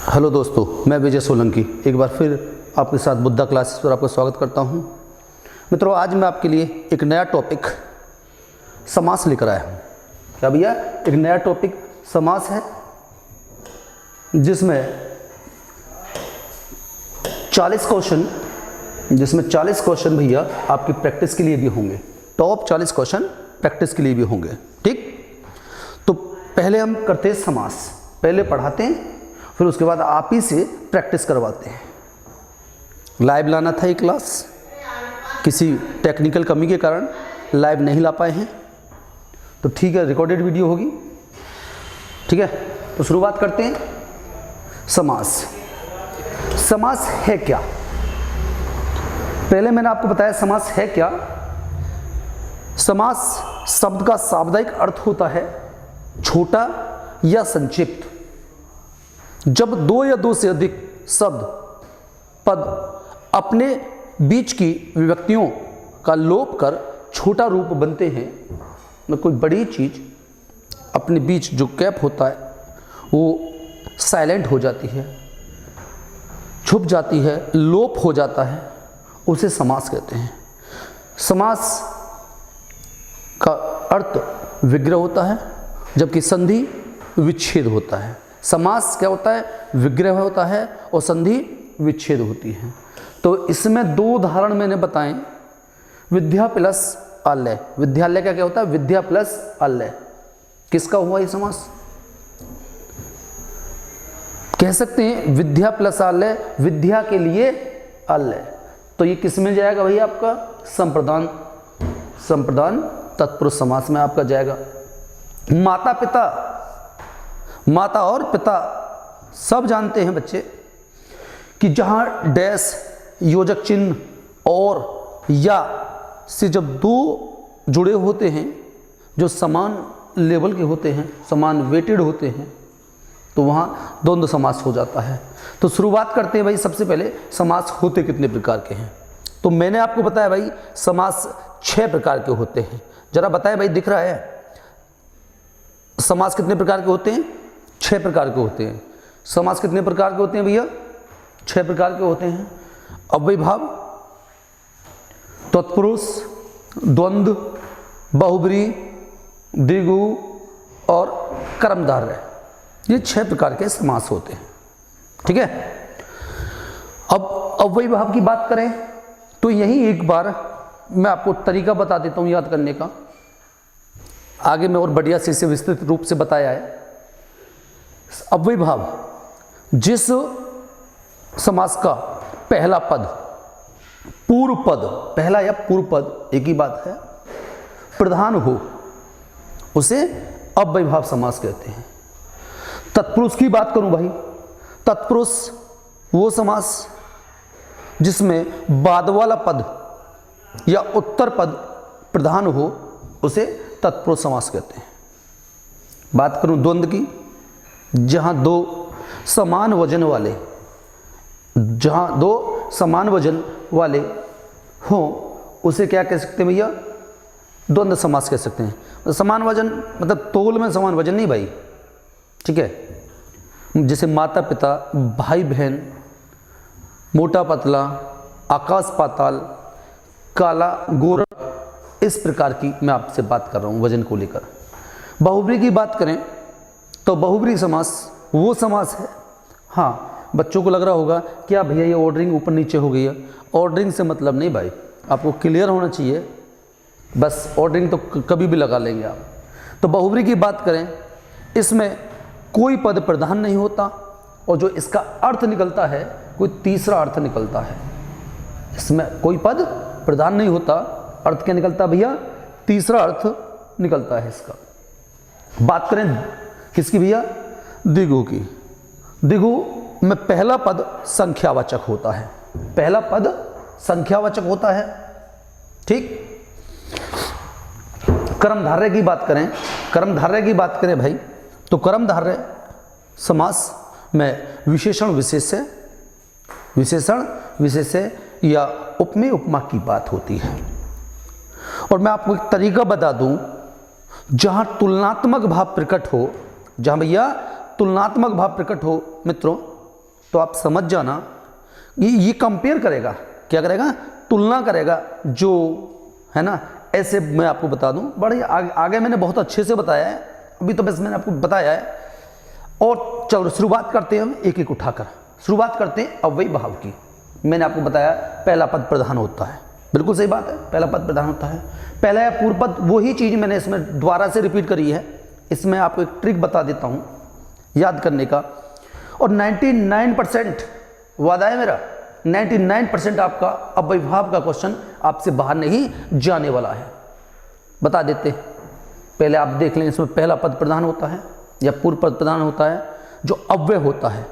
Hello दोस्तों, मैं विजय सोलंकी एक बार फिर आपके साथ बुद्धा क्लासेस पर आपका स्वागत करता हूं। मित्रों, आज मैं आपके लिए एक नया टॉपिक समास लेकर आया हूं। क्या भैया? एक नया टॉपिक समास है जिसमें 40 क्वेश्चन भैया आपकी प्रैक्टिस के लिए भी होंगे। टॉप 40 क्वेश्चन प्रैक्टिस के लिए भी होंगे। ठीक, तो पहले हम करते हैं समास, पहले पढ़ाते हैं, फिर उसके बाद आप ही से प्रैक्टिस करवाते हैं। लाइव लाना था ये क्लास, किसी टेक्निकल कमी के कारण लाइव नहीं ला पाए हैं, तो ठीक है, रिकॉर्डेड वीडियो होगी। ठीक है, तो शुरुआत करते हैं। समास, समास है क्या? पहले मैंने आपको बताया समास है क्या। समास शब्द का शाब्दिक अर्थ होता है छोटा या संक्षिप्त। जब दो या दो से अधिक शब्द पद अपने बीच की विभक्तियों का लोप कर छोटा रूप बनते हैं, मतलब कोई बड़ी चीज अपने बीच जो गैप होता है वो साइलेंट हो जाती है, छुप जाती है, लोप हो जाता है, उसे समास कहते हैं। समास का अर्थ विग्रह होता है, जबकि संधि विच्छेद होता है। समास क्या होता है? विग्रह होता है और संधि विच्छेद होती है। तो इसमें दो उदाहरण मैंने बताए, विद्या प्लस आलय। विद्यालय का क्या होता है? विद्या प्लस आलय। किसका हुआ ये समास? कह सकते हैं विद्या प्लस आलय, विद्या के लिए आलय। तो ये किस में जाएगा भैया? आपका संप्रदान, संप्रदान तत्पुरुष समास में आपका जाएगा। माता पिता, माता और पिता सब जानते हैं बच्चे कि जहां डैश, योजक चिन्ह और या से जब दो जुड़े होते हैं जो समान लेवल के होते हैं, समान वेटेड होते हैं, तो वहां द्वंद्व समास हो जाता है। तो शुरुआत करते हैं भाई। सबसे पहले समास होते कितने प्रकार के हैं? तो मैंने आपको बताया भाई समास 6 प्रकार के होते हैं। जरा बताएं भाई, दिख रहा है समास कितने प्रकार के होते हैं? 6 प्रकार के होते हैं। समास कितने प्रकार के होते हैं भैया? 6 प्रकार के होते हैं। अव्ययीभाव, तत्पुरुष, द्वंद्व, बहुब्री, द्विगु और कर्मधारय। ये 6 प्रकार के समास होते हैं। ठीक है, अब अव्ययीभाव की बात करें तो यही एक बार मैं आपको तरीका बता देता हूं याद करने का। आगे मैं और बढ़िया से इसे विस्तृत रूप से बताया है। अव्ययीभाव, जिस समास का पहला पद, पूर्व पद, पहला या पूर्व पद एक ही बात है, प्रधान हो, उसे अव्ययीभाव समास कहते हैं। तत्पुरुष की बात करूं भाई, तत्पुरुष वो समास जिसमें बाद वाला पद या उत्तर पद प्रधान हो, उसे तत्पुरुष समास कहते हैं। बात करूं द्वंद्व की, जहां दो समान वजन वाले, जहां दो समान वजन वाले हों, उसे क्या कह सकते हैं भैया? द्वंद्व समास कह सकते हैं। समान वजन मतलब तोल में समान वजन नहीं भाई। ठीक है, जैसे माता पिता, भाई बहन, मोटा पतला, आकाश पाताल, काला गोरा, इस प्रकार की मैं आपसे बात कर रहा हूं वजन को लेकर। बहुब्री की बात करें तो बहुब्री समास वो समास है। हाँ, बच्चों को लग रहा होगा क्या भैया ये ऑर्डरिंग ऊपर नीचे हो गई है। ऑर्डरिंग से मतलब नहीं भाई, आपको क्लियर होना चाहिए। बस ऑर्डरिंग तो कभी भी लगा लेंगे आप। तो बहुब्री की बात करें, इसमें कोई पद प्रधान नहीं होता और जो इसका अर्थ निकलता है कोई तीसरा अर्थ निकलता है। इसमें कोई पद प्रधान नहीं होता, अर्थ क्या निकलता भैया? तीसरा अर्थ निकलता है इसका। बात करें किसकी भैया? द्विगु की। द्विगु में पहला पद संख्यावाचक होता है, पहला पद संख्यावाचक होता है। ठीक, कर्मधारय की बात करें, कर्मधारय की बात करें भाई, तो कर्मधारय समास में विशेषण विशेष्य, विशेषण विशेष्य या उपमेय उपमा की बात होती है। और मैं आपको एक तरीका बता दूं, जहां तुलनात्मक भाव प्रकट हो, जहां भैया तुलनात्मक भाव प्रकट हो मित्रों, तो आप समझ जाना ये कंपेयर करेगा, क्या करेगा, तुलना करेगा जो है ना। ऐसे मैं आपको बता दूं, बड़े आगे मैंने बहुत अच्छे से बताया है, अभी तो बस मैंने आपको बताया है। और चलो शुरुआत करते हैं हम एक एक उठाकर, शुरुआत करते हैं अव्ययी भाव की। मैंने आपको बताया पहला पद प्रधान होता है, बिल्कुल सही बात है, पहला पद प्रधान होता है। पहला या पूर्व पद, वही चीज़ मैंने इसमें दोबारा से रिपीट करी है। इसमें आपको एक ट्रिक बता देता हूँ याद करने का, और 99% वादा है मेरा, 99% आपका अव्ययी भाव का क्वेश्चन आपसे बाहर नहीं जाने वाला है। बता देते पहले आप देख लें, इसमें पहला पद प्रधान होता है या पूर्व पद प्रधान होता है, जो अव्यय होता है।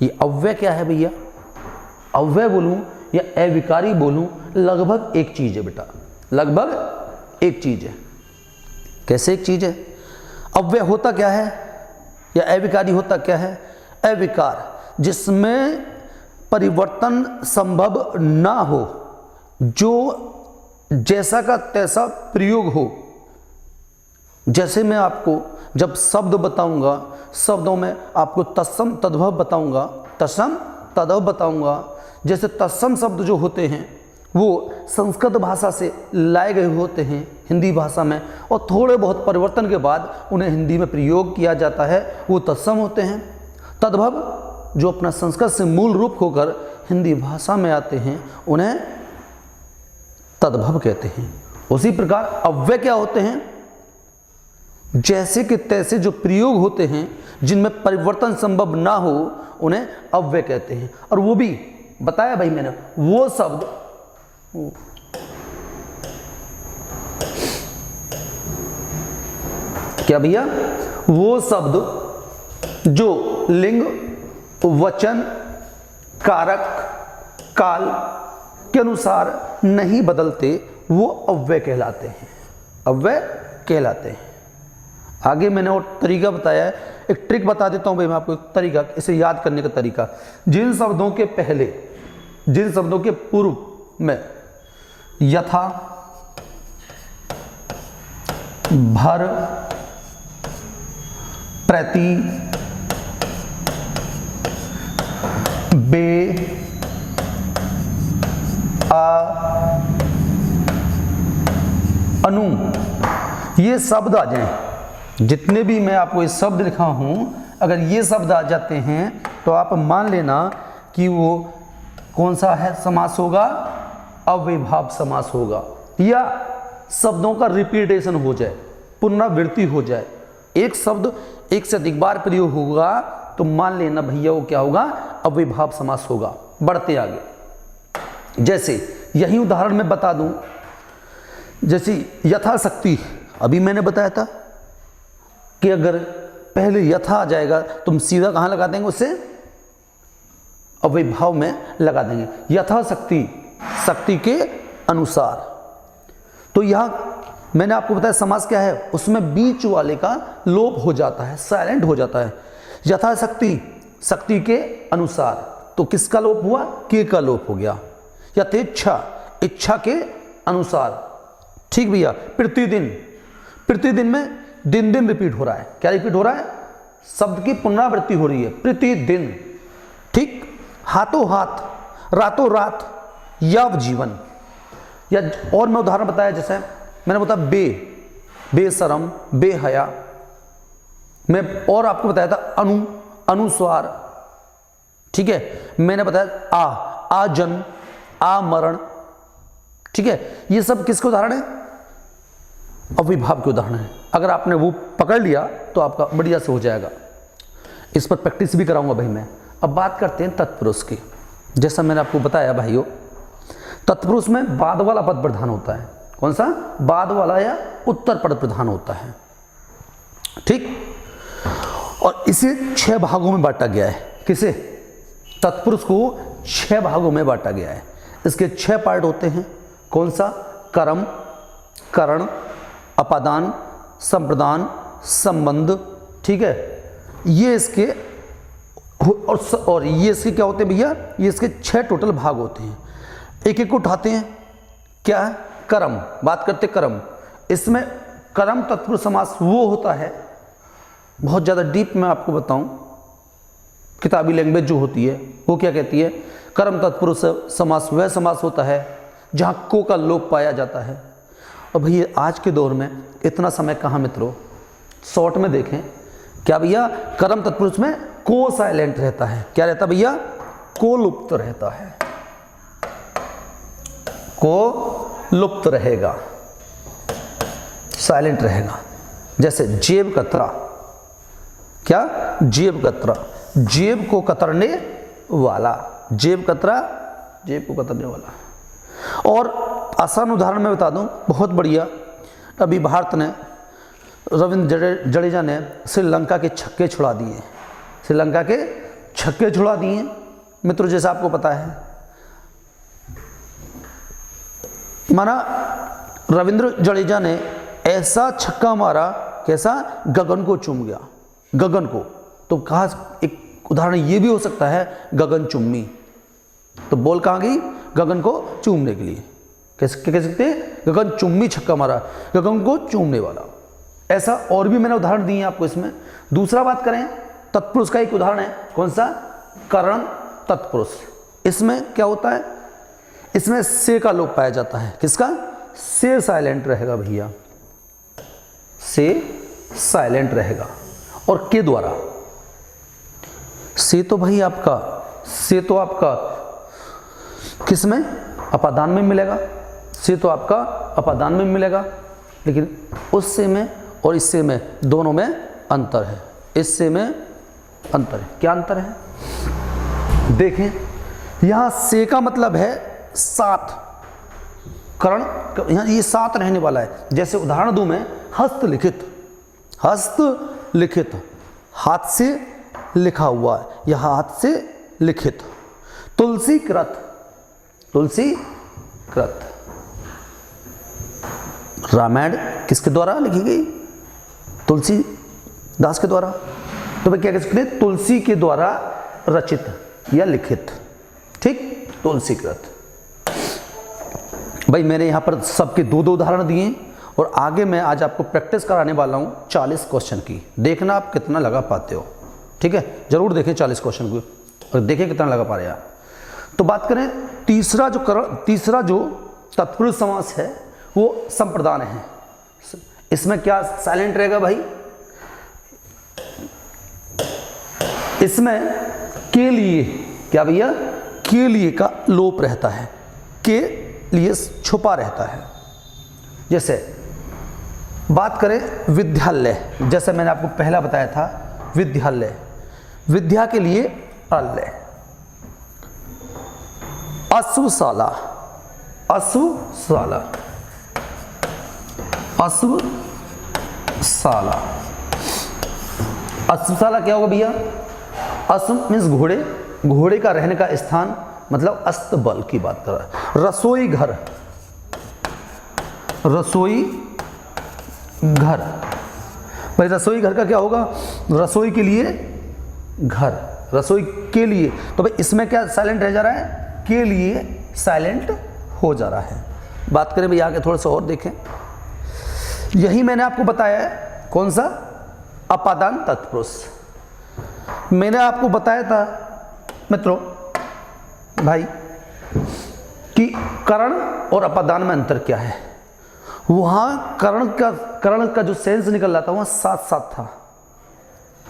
ये अव्यय क्या है भैया, अव्यय बोलूं या अविकारी बोलूं, लगभग एक चीज है बेटा, लगभग एक चीज है। कैसे एक चीज है? अव्यय होता क्या है या अविकारी होता क्या है? अविकार, जिसमें परिवर्तन संभव ना हो, जो जैसा का तैसा प्रयोग हो। जैसे मैं आपको जब शब्द बताऊंगा, शब्दों में आपको तत्सम तद्भव बताऊंगा, तत्सम तद्भव बताऊंगा। जैसे तत्सम शब्द जो होते हैं वो संस्कृत भाषा से लाए गए होते हैं हिंदी भाषा में, और थोड़े बहुत परिवर्तन के बाद उन्हें हिंदी में प्रयोग किया जाता है, वो तत्सम होते हैं। तद्भव जो अपना संस्कृत से मूल रूप होकर हिंदी भाषा में आते हैं, उन्हें तद्भव कहते हैं। उसी प्रकार अव्यय क्या होते हैं? जैसे कि तैसे जो प्रयोग होते हैं, जिनमें परिवर्तन संभव ना हो, उन्हें अव्यय कहते हैं। और वो भी बताया भाई मैंने, वो शब्द क्या भैया, वो शब्द जो लिंग, वचन, कारक, काल के अनुसार नहीं बदलते, वो अव्यय कहलाते हैं, अव्यय कहलाते हैं। आगे मैंने और तरीका बताया है, एक ट्रिक बता देता हूं भाई मैं आपको, एक तरीका, इसे याद करने का तरीका। जिन शब्दों के पहले, जिन शब्दों के पूर्व में यथा, भर, प्रति, बे, आ, अनु, ये शब्द आ जाएं, जितने भी मैं आपको ये शब्द लिखा हूं, अगर ये शब्द आ जाते हैं तो आप मान लेना कि वो कौन सा है समास होगा, अव्ययीभाव समास होगा। या शब्दों का रिपीटेशन हो जाए, पुनरावृत्ति हो जाए, एक शब्द एक से अधिक बार प्रयोग होगा तो मान लेना भैया वो क्या होगा, अव्ययीभाव समास होगा। बढ़ते आगे, जैसे यही उदाहरण मैं बता दूं, जैसे यथाशक्ति, अभी मैंने बताया था कि अगर पहले यथा आ जाएगा तो हम सीधा कहां लगा देंगे, उससे अव्ययीभाव में लगा देंगे, यथाशक्ति, शक्ति के अनुसार। तो यहां मैंने आपको बताया समास क्या है, उसमें बीच वाले का लोप हो जाता है, साइलेंट हो जाता है। यथाशक्ति, शक्ति के अनुसार, तो किसका लोप हुआ, के का लोप हो गया। यथेच्छा, इच्छा के अनुसार, ठीक भैया। प्रतिदिन, प्रतिदिन में दिन दिन रिपीट हो रहा है, क्या रिपीट हो रहा है, शब्द की पुनरावृत्ति हो रही है, प्रतिदिन, ठीक। हाथों हाथ, रातों रात, याव जीवन। या और मैं उदाहरण बताया, जैसे मैंने बताया बेशरम, बेहया। मैं और आपको बताया था अनु, अनुस्वार, ठीक है। मैंने बताया आजन, आमरण, ठीक है। ये सब किसके उदाहरण है, अव्ययीभाव के उदाहरण है। अगर आपने वो पकड़ लिया तो आपका बढ़िया से हो जाएगा। इस पर प्रैक्टिस भी कराऊंगा भाई मैं। अब बात करते हैं तत्पुरुष की। जैसा मैंने आपको बताया भाइयों, तत्पुरुष में बाद वाला पद प्रधान होता है। कौन सा, बाद वाला या उत्तर पद प्रधान होता है, ठीक। और इसे 6 भागों में बांटा गया है। किसे, तत्पुरुष को 6 भागों में बांटा गया है। इसके 6 पार्ट होते हैं। कौन सा, कर्म, करण, अपादान, संप्रदान, संबंध, ठीक है। ये इसके और ये इसके क्या होते हैं भैया, ये इसके 6 टोटल भाग होते हैं। एक एक को उठाते हैं। क्या है, कर्म, बात करते कर्म। इसमें कर्म तत्पुरुष समास वो होता है, बहुत ज़्यादा डीप मैं आपको बताऊं, किताबी लैंग्वेज जो होती है वो क्या कहती है, कर्म तत्पुरुष समास वह समास होता है जहाँ को का लोप पाया जाता है। और भैया आज के दौर में इतना समय कहाँ मित्रों, शॉर्ट में देखें क्या भैया, कर्म तत्पुरुष में को साइलेंट रहता है। क्या रहता भैया, को लुप्त रहता है, को लुप्त रहेगा, साइलेंट रहेगा। जैसे जेब कतरा, क्या, जेब कतरा, जेब को कतरने वाला, जेब कतरा, जेब को कतरने वाला। और आसान उदाहरण मैं बता दूं, बहुत बढ़िया, अभी भारत ने, रविंद्र जडेजा ने श्रीलंका के छक्के छुड़ा दिए, श्रीलंका के छक्के छुड़ा दिए मित्रों। जैसा आपको पता है, माना रविंद्र जडेजा ने ऐसा छक्का मारा, कैसा, गगन को चूम गया, गगन को। तो कहा, एक उदाहरण ये भी हो सकता है गगन चुम्मी, तो बोल कहाँ गई, गगन को चूमने के लिए। कैसे कह सकते हैं, गगन चुम्मी छक्का मारा, गगन को चूमने वाला। ऐसा और भी मैंने उदाहरण दिए आपको इसमें। दूसरा बात करें, तत्पुरुष का एक उदाहरण है, कौन सा, करण तत्पुरुष। इसमें क्या होता है, इसमें से का लोप पाया जाता है। किसका, से साइलेंट रहेगा भैया, से साइलेंट रहेगा। और के द्वारा, से तो भाई आपका, से तो आपका किस में, अपादान में मिलेगा, से तो आपका अपादान में मिलेगा। लेकिन उस से में और इससे में दोनों में अंतर है, इससे में अंतर है। क्या अंतर है, देखें, यहां से का मतलब है साथ, करण, यहां ये साथ रहने वाला है। जैसे उदाहरण दूं मैं, हस्तलिखित, हस्तलिखित, हाथ से लिखा हुआ है या हाथ से लिखित। तुलसी कृत, तुलसी कृत, रामायण किसके द्वारा लिखी गई, तुलसी दास के द्वारा। तो भाई क्या कह सकते हैं, तुलसी के द्वारा रचित या लिखित, ठीक, तुलसीकृत। भाई मैंने यहां पर सबके दो दो उदाहरण दिए और आगे मैं आज आपको प्रैक्टिस कराने वाला हूं 40 क्वेश्चन की। देखना आप कितना लगा पाते हो, ठीक है, जरूर देखें 40 क्वेश्चन को और देखें कितना लगा पा रहे हैं आप। तो बात करें तीसरा जो तत्पुरुष समास है वो संप्रदान है। इसमें क्या साइलेंट रहेगा भाई, इसमें के लिए, क्या भैया, के लिए का लोप रहता है, के लिए छुपा रहता है। जैसे बात करें विद्यालय, जैसे मैंने आपको पहला बताया था विद्यालय, विद्या के लिए अल्लय। अश्वशाला, अश्वशाला, अश्वशाला, अश्वशाला क्या होगा भैया, अश्व मीन्स घोड़े, घोड़े का रहने का स्थान, मतलब अस्तबल की बात कर रहा है। रसोई घर, रसोई घर, भाई रसोई घर का क्या होगा, रसोई के लिए घर, रसोई के लिए। तो भाई इसमें क्या साइलेंट रह जा रहा है, के लिए साइलेंट हो जा रहा है। बात करें भाई आगे थोड़ा सा और देखें, यही मैंने आपको बताया है, कौन सा, अपादान तत्पुरुष। मैंने आपको बताया था मित्रों भाई कि करण और अपादान में अंतर क्या है। वहां करण का जो सेंस निकल रहा था वहां साथ साथ था,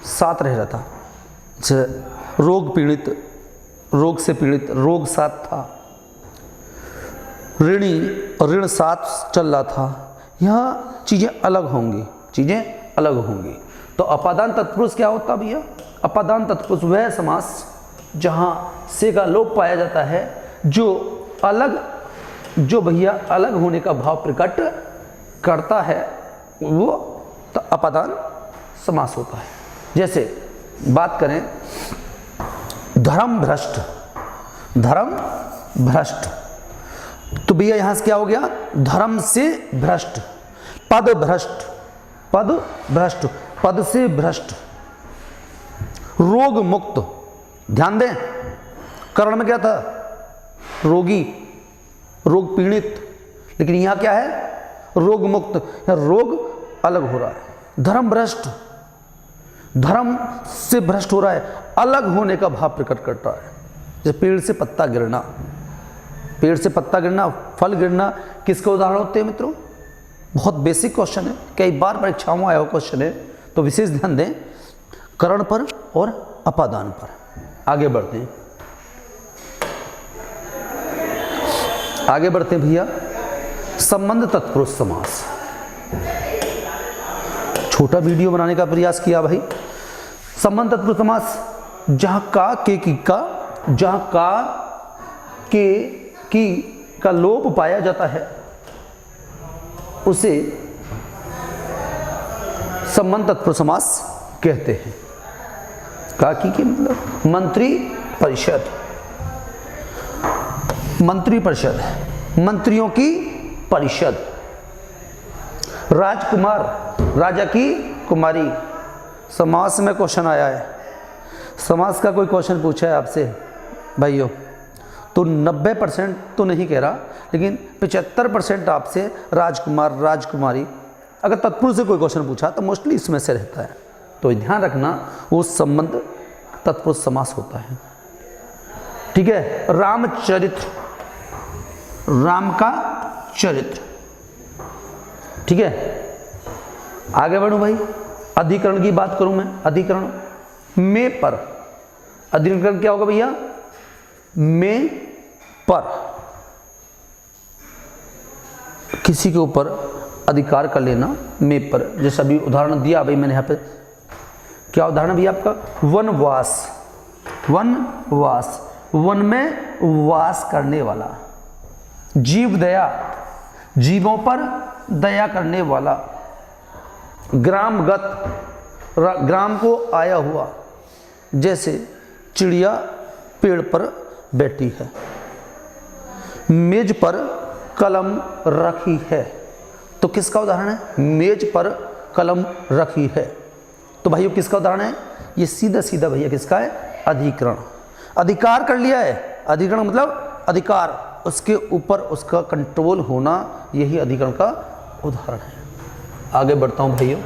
साथ रह रहा था। रोग पीड़ित, रोग से पीड़ित, रोग साथ था, ऋणी ऋण साथ चल रहा था। यहाँ चीजें अलग होंगी, चीजें अलग होंगी। तो अपादान तत्पुरुष क्या होता भैया, अपादान तत्पुरुष वह समास जहाँ से का लोप पाया जाता है, जो अलग, जो भैया अलग होने का भाव प्रकट करता है, वो अपादान समास होता है। जैसे बात करें धर्म भ्रष्ट, धर्म भ्रष्ट, तो भैया यहां से क्या हो गया, धर्म से भ्रष्ट, पद भ्रष्ट, पद भ्रष्ट, पद से भ्रष्ट। रोग मुक्त, ध्यान दें, करण में क्या था, रोगी, रोग पीड़ित, लेकिन यहां क्या है, रोग मुक्त, रोग अलग हो रहा है। धर्म भ्रष्ट, धर्म से भ्रष्ट हो रहा है, अलग होने का भाव प्रकट करता है। जैसे पेड़ से पत्ता गिरना, पेड़ से पत्ता गिरना, फल गिरना किसके उदाहरण होते हैं मित्रों? बहुत बेसिक क्वेश्चन है, कई बार परीक्षाओं में आया हुआ क्वेश्चन है, तो विशेष ध्यान दें करण पर और अपादान पर। आगे बढ़ते हैं, आगे बढ़ते हैं भैया। संबंध तत्पुरुष समास, छोटा वीडियो बनाने का प्रयास किया भाई। संबंध तत्पुरुष समास, जहां का के की का, जहां का के की का लोप पाया जाता है उसे संबंध तत्पुरुष समास कहते हैं। का की के मतलब मंत्री परिषद, मंत्री परिषद, मंत्रियों की परिषद। राजकुमार, राजा की कुमारी। समास में क्वेश्चन आया है, समास का कोई क्वेश्चन पूछा है आपसे भाइयों, तो 90% तो नहीं कह रहा, लेकिन 75% आपसे राजकुमार, राजकुमारी, अगर तत्पुरुष से कोई क्वेश्चन पूछा तो मोस्टली इसमें से रहता है। तो ध्यान रखना वो संबंध तत्पुरुष समास होता है। ठीक है। रामचरित्र, राम का चरित्र। ठीक है, आगे बढ़ूं भाई। अधिकरण की बात करूं मैं, अधिकरण में पर। अधिकरण क्या होगा भैया? में पर, किसी के ऊपर अधिकार कर लेना, में पर। जैसे अभी उदाहरण दिया भाई मैंने यहाँ पे, क्या उदाहरण भैया आपका? वनवास, वनवास, वन में वास करने वाला। जीव दया, जीवों पर दया करने वाला। ग्रामगत, ग्राम को आया हुआ, जैसे चिड़िया पेड़ पर बैठी है। मेज पर कलम रखी है, तो किसका उदाहरण है? मेज पर कलम रखी है। तो भाइयों किसका उदाहरण है? ये सीधा सीधा भैया किसका है? अधिकरण। अधिकार कर लिया है, अधिकरण मतलब अधिकार, उसके ऊपर उसका कंट्रोल होना, यही अधिकरण का उदाहरण है। आगे बढ़ता हूं भाइयों,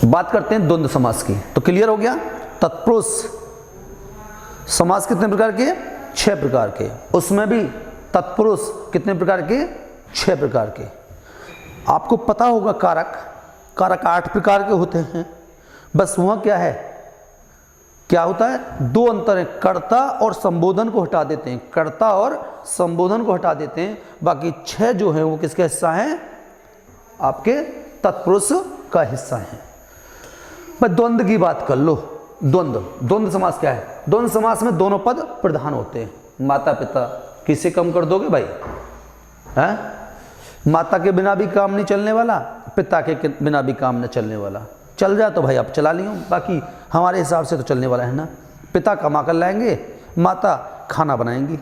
बात करते हैं द्वंद्व समास की। तो क्लियर हो गया, तत्पुरुष समास कितने प्रकार के? 6 प्रकार के। उसमें भी तत्पुरुष कितने प्रकार के? 6 प्रकार के। आपको पता होगा कारक, कारक 8 प्रकार के होते हैं। बस वह क्या है, क्या होता है? 2 अंतर है, कर्ता और संबोधन को हटा देते हैं, कर्ता और संबोधन को हटा देते हैं। बाकी 6 जो है वो किसका हिस्सा है? आपके तत्पुरुष का हिस्सा है। मैं द्वंद्व की बात कर लो। द्वंद्व, द्वंद्व समास क्या है? द्वंद्व समास में दोनों पद प्रधान होते हैं। माता पिता, किसे कम कर दोगे भाई? हैं? माता के बिना भी काम नहीं चलने वाला, पिता के बिना भी काम न चलने वाला। चल जाए तो भाई आप चला लियो, बाकी हमारे हिसाब से तो चलने वाला है ना। पिता कमा कर लाएंगे, माता खाना बनाएंगी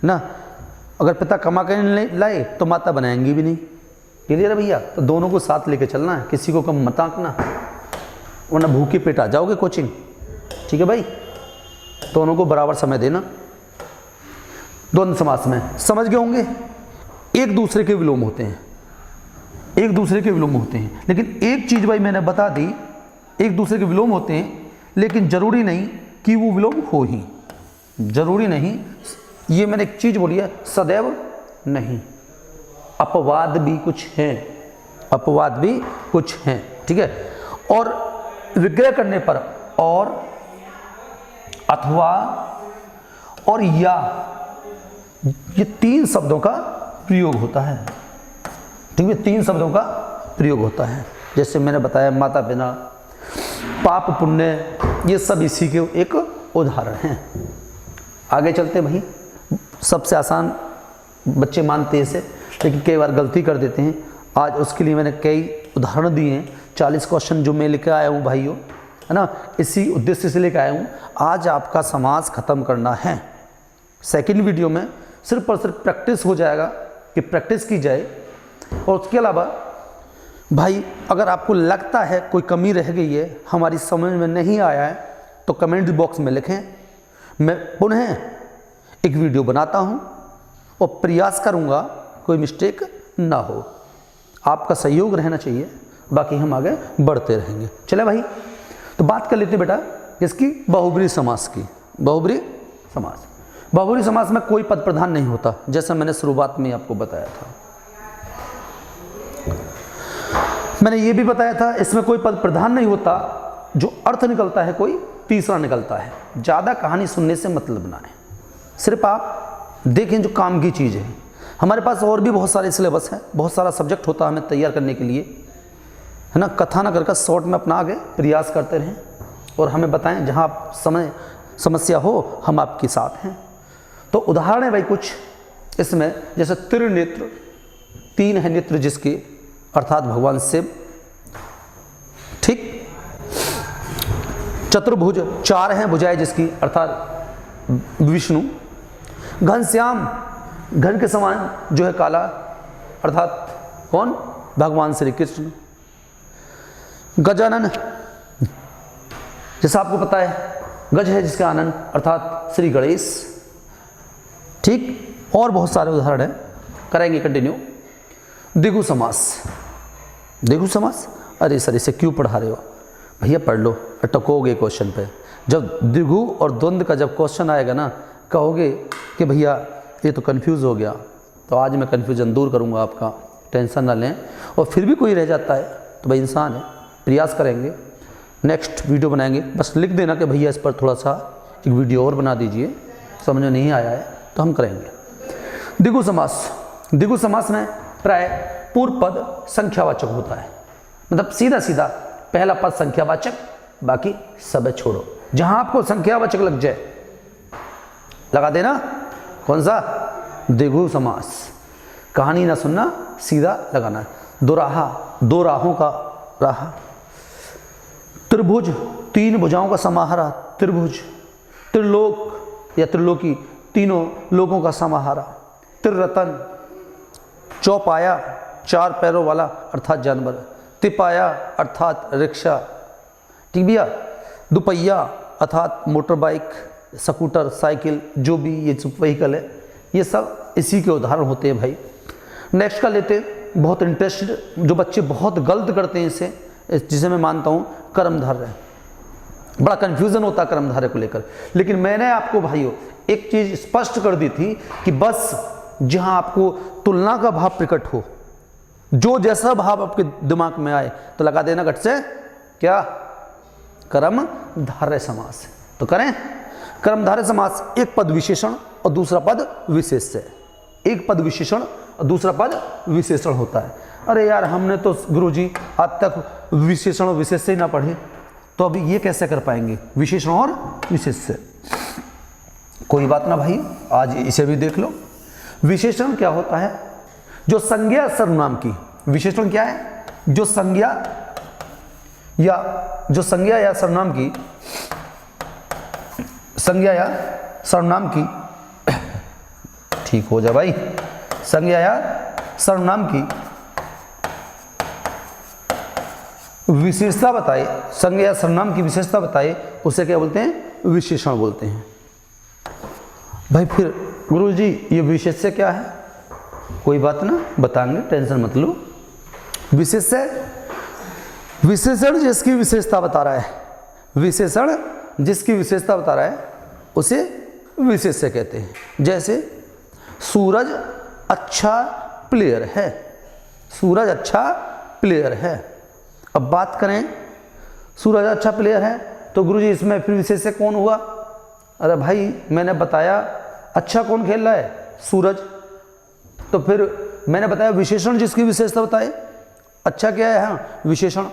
ना। अगर पिता कमा कर नहीं लाए तो माता बनाएंगी भी नहीं। क्लियर है भैया? तो दोनों को साथ लेके चलना है, किसी को कम मत आंकना, वरना भूखे पेट आ जाओगे कोचिंग। ठीक है भाई, दोनों को बराबर समय देना। द्वंद्व समास में समझ गए होंगे, एक दूसरे के विलोम होते हैं, एक दूसरे के विलोम होते हैं। लेकिन एक चीज भाई मैंने बता दी, एक दूसरे के विलोम होते हैं, लेकिन जरूरी नहीं कि वो विलोम हो ही, जरूरी नहीं। ये मैंने एक चीज बोली है, सदैव नहीं। अपवाद भी कुछ हैं, अपवाद भी कुछ हैं। ठीक है। और विग्रह करने पर और, अथवा और या, ये 3 शब्दों का प्रयोग होता है। ठीक है, 3 शब्दों का प्रयोग होता है। जैसे मैंने बताया माता पिता, पाप पुण्य, ये सब इसी के एक उदाहरण हैं। आगे चलते हैं भाई। सबसे आसान बच्चे मानते हैं इसे, लेकिन कई बार गलती कर देते हैं। आज उसके लिए मैंने कई उदाहरण दिए हैं। 40 क्वेश्चन जो मैं लेकर आया हूँ भाइयों, है ना, इसी उद्देश्य से लेकर आया हूँ। आज आपका समास खत्म करना है। सेकंड वीडियो में सिर्फ और सिर्फ प्रैक्टिस हो जाएगा, कि प्रैक्टिस की जाए। और उसके अलावा भाई अगर आपको लगता है कोई कमी रह गई है, हमारी समझ में नहीं आया है, तो कमेंट बॉक्स में लिखें। मैं पुनः एक वीडियो बनाता हूँ और प्रयास करूँगा कोई मिस्टेक ना हो। आपका सहयोग रहना चाहिए, बाकी हम आगे बढ़ते रहेंगे। चले भाई, तो बात कर लेते हैं बेटा इसकी बहुब्रीहि समास की। बहुब्रीहि समास, बहुब्रीहि समास में कोई पद प्रधान नहीं होता, जैसा मैंने शुरुआत में आपको बताया था। मैंने ये भी बताया था इसमें कोई पद प्रधान नहीं होता, जो अर्थ निकलता है कोई तीसरा निकलता है। ज़्यादा कहानी सुनने से मतलब ना है, सिर्फ आप देखें जो काम की चीज़ है। हमारे पास और भी बहुत सारे सिलेबस हैं, बहुत सारा सब्जेक्ट होता है हमें तैयार करने के लिए, है ना। कथा ना करके शॉर्ट में अपना आगे प्रयास करते रहें और हमें बताएं, जहाँ आप समस्या हो हम आपके साथ हैं। तो उदाहरण है भाई कुछ इसमें, जैसे त्रिनेत्र, 3 है नेत्र जिसके, अर्थात भगवान शिव, ठीक। चतुर्भुज, 4 हैं भुजाएं जिसकी, अर्थात विष्णु। घनश्याम, घन के समान जो है काला, अर्थात कौन, भगवान श्री कृष्ण। गजानन, जैसा आपको पता है गज है जिसका आनंद, अर्थात श्री गणेश, ठीक। और बहुत सारे उदाहरण हैं, करेंगे कंटिन्यू। द्विगु समास, द्विगु समास, अरे सर इसे क्यों पढ़ा रहे हो भैया, पढ़ लो, अटकोगे क्वेश्चन पे। जब द्विगु और द्वंद्व का जब क्वेश्चन आएगा ना, कहोगे कि भैया ये तो कंफ्यूज हो गया, तो आज मैं कंफ्यूजन दूर करूंगा आपका, टेंशन ना लें। और फिर भी कोई रह जाता है तो भाई इंसान है, प्रयास करेंगे, नेक्स्ट वीडियो बनाएंगे। बस लिख देना कि भैया इस पर थोड़ा सा एक वीडियो और बना दीजिए, समझ में नहीं आया है तो हम करेंगे। द्विगु समास, द्विगु समास में प्राय पूर्व पद संख्यावाचक होता है, मतलब सीधा सीधा पहला पद संख्यावाचक, बाकी सब छोड़ो। जहां आपको संख्यावाचक लग जाए लगा देना। कौन सा, द्विगु समास। कहानी ना सुनना, सीधा लगाना। दोराहा, 2 राहों का राहा। त्रिभुज, 3 भुजाओं का समाहारा, त्रिभुज। त्रिलोक या त्रिलोकी, 3 लोगों का समाहारा। त्रिरतन, चौपाया, 4 पैरों वाला अर्थात जानवर। तिपाया अर्थात रिक्शा, ठीक भैया। दुपहिया अर्थात मोटर बाइक, स्कूटर, साइकिल, जो भी ये व्हीकल है, ये सब इसी के उदाहरण होते हैं भाई। नेक्स्ट का लेते हैं, बहुत इंटरेस्टेड, जो बच्चे बहुत गलत करते हैं इसे, जिसे मैं मानता हूँ, कर्मधारय। बड़ा कन्फ्यूज़न होता है कर्मधारय को लेकर, लेकिन मैंने आपको भाइयों एक चीज़ स्पष्ट कर दी थी कि बस जहाँ आपको तुलना का भाव प्रकट हो, जो जैसा भाव आपके दिमाग में आए तो लगा देना घट से, क्या, कर्मधारय समास। तो करें कर्मधारय समास, एक पद विशेषण और दूसरा पद विशेष्य। एक पद विशेषण और दूसरा पद विशेषण होता है। अरे यार हमने तो गुरुजी आज तक विशेषण और विशेष्य ही ना पढ़े, तो अभी ये कैसे कर पाएंगे, विशेषण और विशेष्य। कोई बात ना भाई, आज इसे भी देख लो। विशेषण क्या होता है, जो संज्ञा सर्वनाम की, विशेषण क्या है, जो संज्ञा या सर्वनाम की, संज्ञा या सर्वनाम की, ठीक हो जा भाई, संज्ञा या सर्वनाम की विशेषता बताए, संज्ञा या सर्वनाम की विशेषता बताए, उसे क्या बोलते हैं, विशेषण बोलते हैं। भाई फिर गुरुजी ये विशेष्य क्या है, कोई बात ना, बताएंगे, टेंशन मत लो। विशेष्य, विशेषण जिसकी विशेषता बता रहा है, विशेषण जिसकी विशेषता बता रहा है उसे विशेष्य कहते हैं। जैसे सूरज अच्छा प्लेयर है, सूरज अच्छा प्लेयर है। अब बात करें सूरज अच्छा प्लेयर है तो गुरुजी इसमें फिर विशेष्य कौन हुआ, अरे भाई मैंने बताया अच्छा कौन खेल रहा है, सूरज। तो फिर मैंने बताया विशेषण जिसकी विशेषता बताए, अच्छा क्या है, हाँ विशेषण,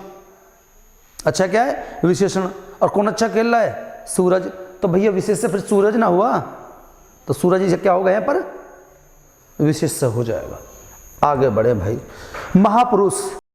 अच्छा क्या है, विशेषण। और कौन अच्छा खेल रहा है, सूरज। तो भैया विशेष्य फिर सूरज ना हुआ, तो सूरज ही क्या होगा यहाँ पर, विशेष्य हो जाएगा। आगे बढ़े भाई। महापुरुष,